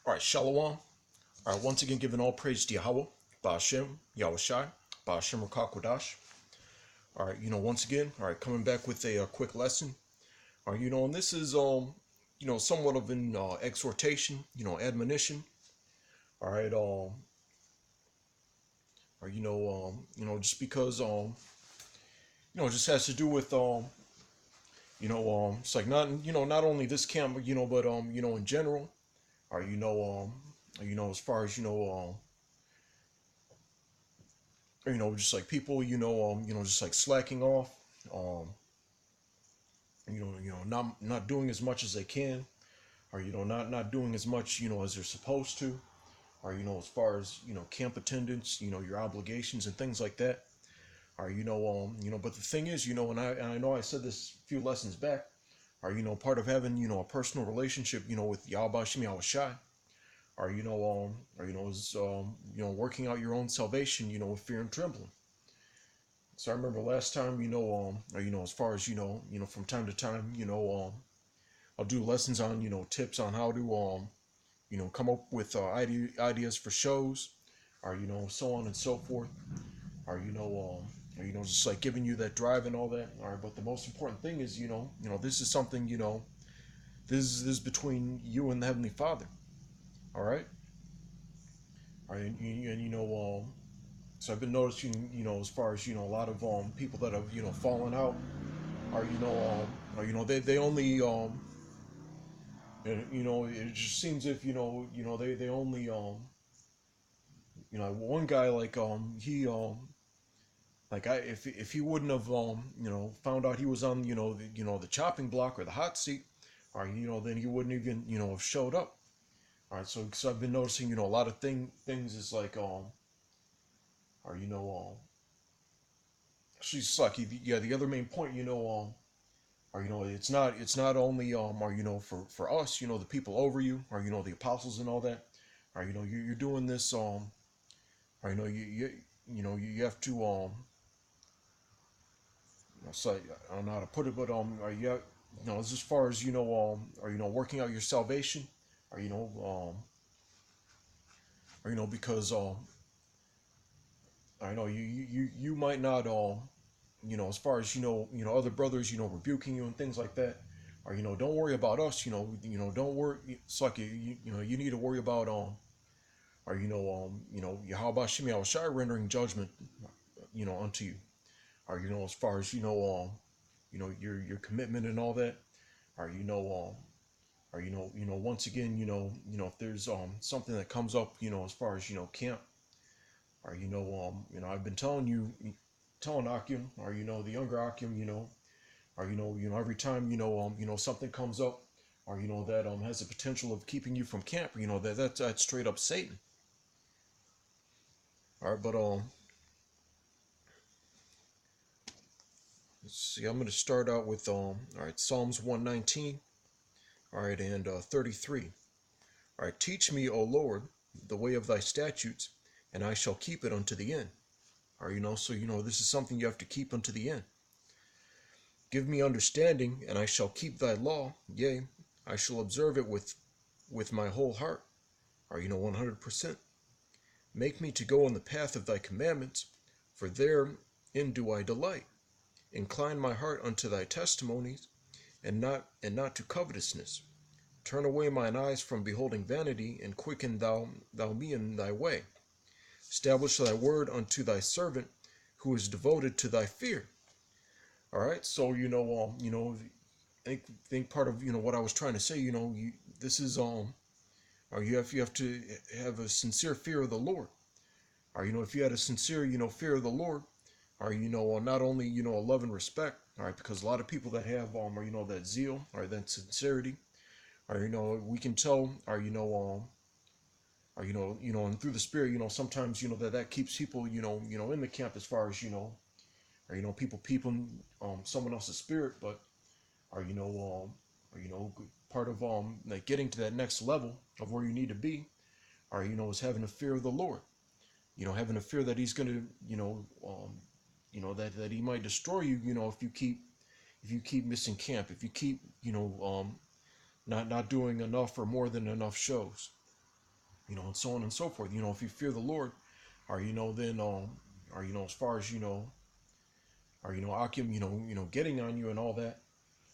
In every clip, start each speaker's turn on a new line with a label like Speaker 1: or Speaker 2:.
Speaker 1: All right, Shalom. All right, once again, giving all praise to Yahweh, Ba'ashem, Yahushai, Ba'ashem Rakakwadash. All right, once again, all right, coming back with a quick lesson. All right, and this is somewhat of an exhortation, admonition. All right, or just because it just has to do with it's like not only this camp, but in general. Or as far as just like people, just like slacking off, um, not doing as much as they can, or not doing as much, as they're supposed to, or as far as camp attendance, your obligations and things like that. Or but the thing is, and I know I said this a few lessons back, or part of having a personal relationship, with Yahweh Shem Yahushai, or is working out your own salvation, with fear and trembling. So I remember last time, as far as from time to time, I'll do lessons on tips on how to come up with ideas for shows, or so on and so forth, or just like giving you that drive and all that. All right, but the most important thing is this is something this is between you and the Heavenly Father. All right. All right, and so I've been noticing, as far as a lot of people that have fallen out, are they only and, it just seems if they only one guy like he like I if he wouldn't have found out he was on the chopping block or the hot seat, or then he wouldn't even have showed up. All right, so I've been noticing a lot of things is like or she's like yeah, the other main point or it's not only or for us, the people over you, or the apostles and all that, or you're doing this or you have to so I don't know how to put it, but are as far as or working out your salvation, or or because I know you might not as far as other brothers rebuking you and things like that, or don't worry about us, don't worry. It's like you need to worry about or how about Shemi Shai rendering judgment unto you, or as far as your commitment and all that, or or once again if there's something that comes up as far as camp, or I've been telling Akim, or the younger Akim, or every time something comes up, or that has the potential of keeping you from camp, that's straight up Satan. All right, but let's see. I'm going to start out with all right, Psalms 119. All right, and 33. All right, teach me, O Lord, the way of thy statutes, and I shall keep it unto the end. Or so this is something you have to keep unto the end. Give me understanding, and I shall keep thy law. Yea, I shall observe it with my whole heart. Or 100%. Make me to go in the path of thy commandments, for therein do I delight. Incline my heart unto thy testimonies, and not to covetousness. Turn away mine eyes from beholding vanity, and quicken thou me in thy way. Establish thy word unto thy servant, who is devoted to thy fear. All right, so I think part of what I was trying to say, this is or you have to have a sincere fear of the Lord. Or if you had a sincere fear of the Lord, or not only a love and respect, all right, because a lot of people that have or that zeal, or that sincerity, or we can tell, or or and through the spirit, sometimes that keeps people in the camp, as far as or people someone else's spirit, but or part of like getting to that next level of where you need to be, or is having a fear of the Lord, having a fear that he's going to that he might destroy you, if you keep missing camp, if you keep not doing enough or more than enough shows. and so on and so forth. If you fear the Lord, or then or as far as or Akim, getting on you and all that,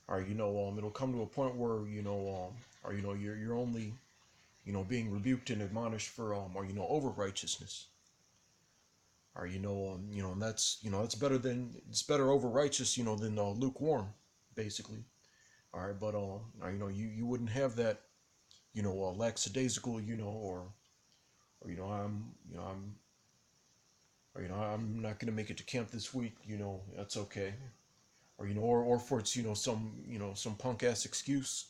Speaker 1: or it'll come to a point where or you're only being rebuked and admonished for or over righteousness, or and that's better than it's better over righteous than lukewarm, basically. All right, but you wouldn't have that lackadaisical or I'm not gonna make it to camp this week, that's okay, or or for it's some punk ass excuse,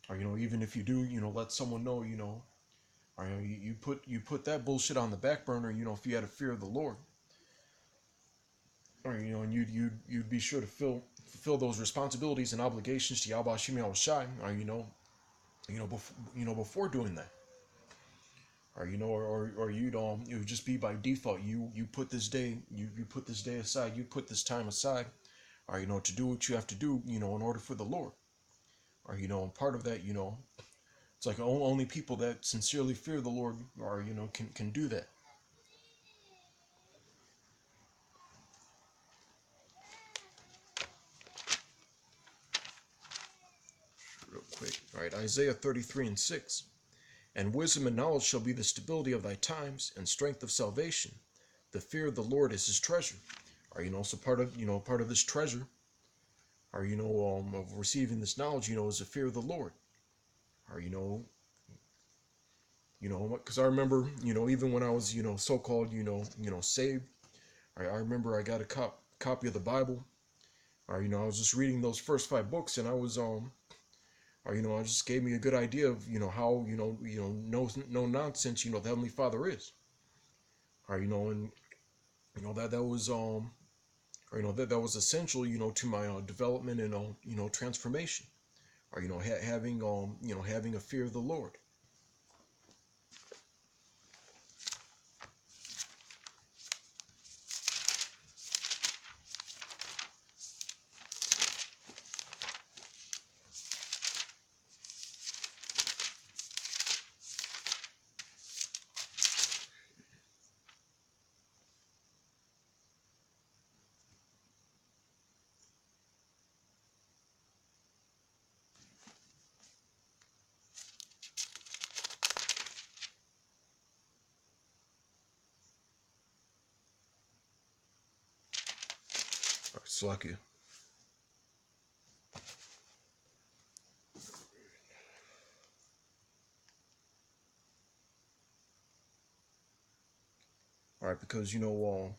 Speaker 1: or even if you do let someone know or you put that bullshit on the back burner, if you had a fear of the Lord, or and you'd be sure to fulfill those responsibilities and obligations to Yahweh Shemi Shai, or before doing that, or or it would just be by default you put this day you put this day aside, you put this time aside, or to do what you have to do in order for the Lord, or and part of that it's like only people that sincerely fear the Lord or can do that. Real quick, all right, Isaiah 33:6. And wisdom and knowledge shall be the stability of thy times, and strength of salvation. The fear of the Lord is his treasure. Or so part of this treasure, or of receiving this knowledge, is the fear of the Lord. Or because I remember, even when I was, so-called, saved, I remember I got a copy of the Bible. Or I was just reading those first 5 books, and I was or it just gave me a good idea of how no nonsense the Heavenly Father is. Or and that was or that was essential to my development and transformation. Or having having a fear of the Lord. All right, Slakia. All right, because or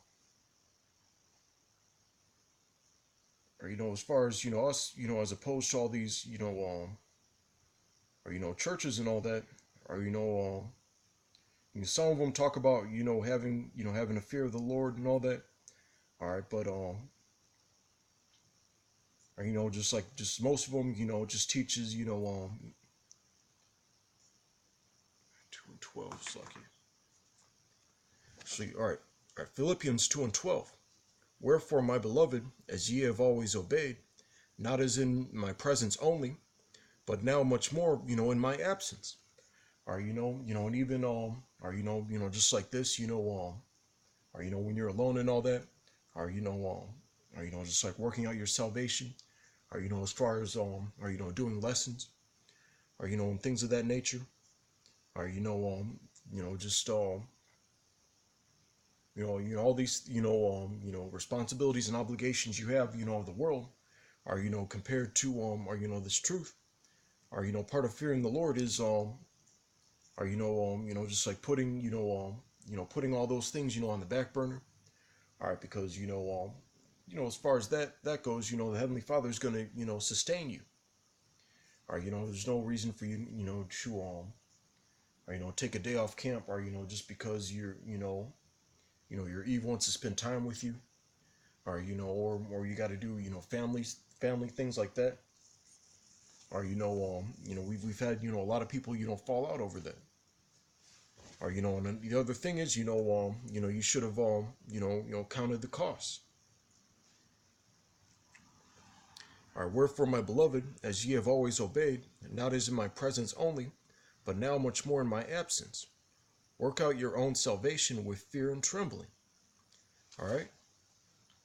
Speaker 1: as far as us, as opposed to all these or churches and all that, or some of them talk about having a fear of the Lord and all that. All right, but or just most of them just teaches 2:12 Slakia. So all right, Philippians 2:12. Wherefore, my beloved, as ye have always obeyed, not as in my presence only, but now much more, in my absence. Or and even or just like this, or when you're alone and all that, or or just like working out your salvation, or as far as or doing lessons, or and things of that nature, or just all these responsibilities and obligations you have of the world are compared to or this truth, or part of fearing the Lord is or just like putting putting all those things on the back burner. All right, because as far as that goes, the Heavenly Father is going to sustain you. Or there's no reason for you to or take a day off camp, or just because your Eve wants to spend time with you, or or you got to do family things like that, or we've had a lot of people fall out over that, or and the other thing is you should have counted the costs. All right, wherefore, my beloved, as ye have always obeyed, not as in my presence only, but now much more in my absence. Work out your own salvation with fear and trembling. All right.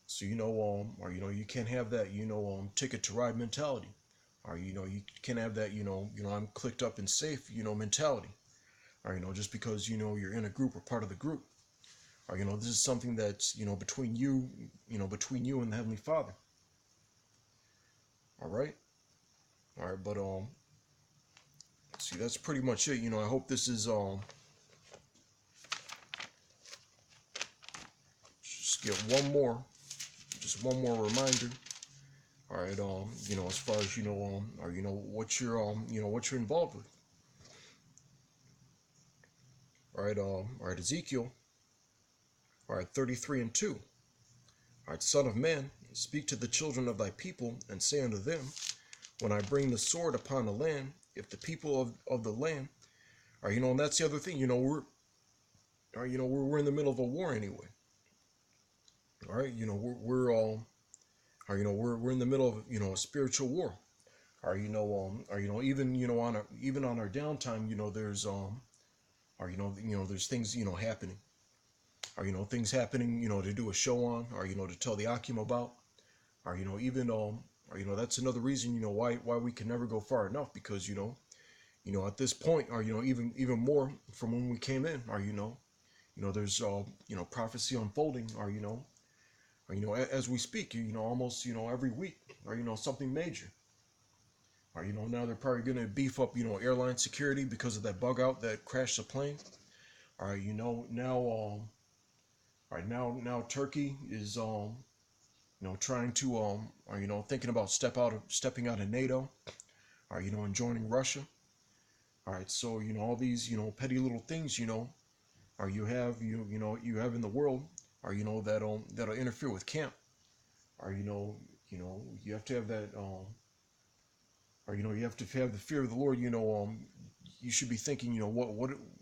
Speaker 1: So or you can't have that ticket to ride mentality, or you can't have that I'm clicked up and safe mentality, or just because you're in a group or part of the group, or this is something that's between you and the Heavenly Father. All right. But see, that's pretty much it. I hope this is just get just one more reminder. All right, as far as or what you're involved with. All right, Ezekiel. All right, 33:2. All right, Son of man, speak to the children of thy people, and say unto them, when I bring the sword upon the land, if the people of the land, or and that's the other thing, we're in the middle of a war anyway. All right, we're all, or we're in the middle of a spiritual war. Or even on our downtime, there's there's things happening. Or things happening to do a show on, or to tell the Akim about, or even or that's another reason why we can never go far enough, because at this point, or even more from when we came in, or there's prophecy unfolding, or as we speak, almost every week, or something major. Or now they're probably gonna beef up airline security because of that bug out that crashed the plane. Or now Turkey is trying to or thinking about stepping out of NATO, or and joining Russia. All right, so all these petty little things or you have in the world, or that'll interfere with camp. Or you have to have that or you have to have the fear of the Lord. You should be thinking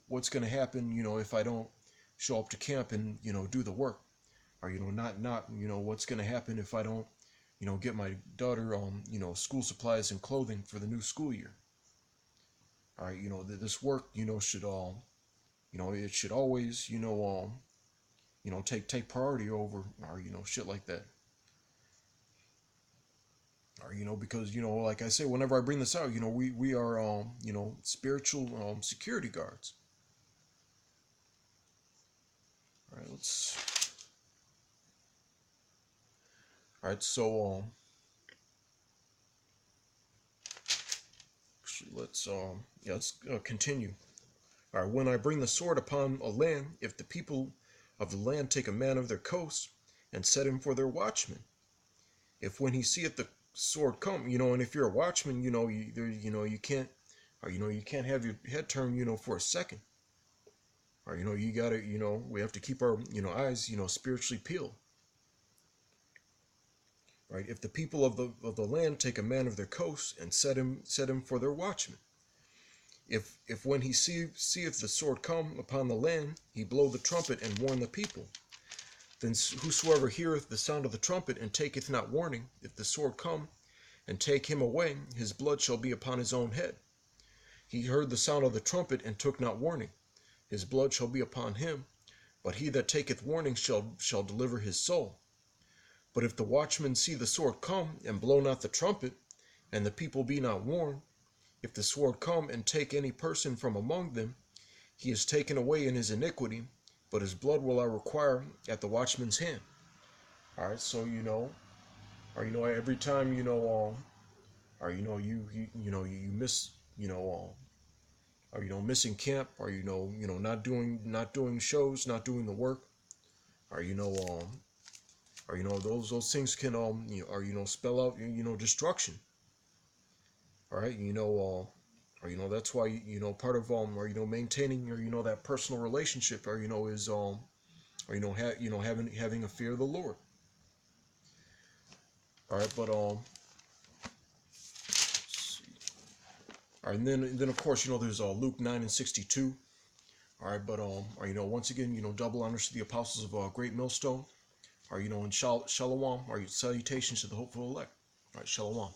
Speaker 1: what's going to happen if I don't show up to camp and do the work. Or not what's going to happen if I don't get my daughter school supplies and clothing for the new school year. All right, this work should it should always take priority over, or shit like that. Or because like I say, whenever I bring this out, we are spiritual security guards. All right, so let's continue. All right, when I bring the sword upon a land, if the people of the land take a man of their coast and set him for their watchman, if when he seeth the sword come, and if you're a watchman, you can't, or you can't have your head turned, for a second, or you gotta, we have to keep our, eyes, spiritually peeled. Right? If the people of the land take a man of their coast and set him for their watchman, if when he seeth the sword come upon the land, he blow the trumpet and warn the people, then whosoever heareth the sound of the trumpet and taketh not warning, if the sword come and take him away, his blood shall be upon his own head. He heard the sound of the trumpet and took not warning, his blood shall be upon him, but he that taketh warning shall deliver his soul. But if the watchman see the sword come and blow not the trumpet, and the people be not warned, if the sword come and take any person from among them, he is taken away in his iniquity, but his blood will I require at the watchman's hand. All right, so or every time or you miss or missing camp, or not doing shows, not doing the work, or or those things can or spell out destruction. All right, or that's why part of or maintaining or that personal relationship, or is or having a fear of the Lord. All right, but all right, and then of course there's Luke 9:62. All right, but or once again double honors to the apostles of Great Millstone. Or and shalom, or salutations to the hopeful elect. All right, shalom.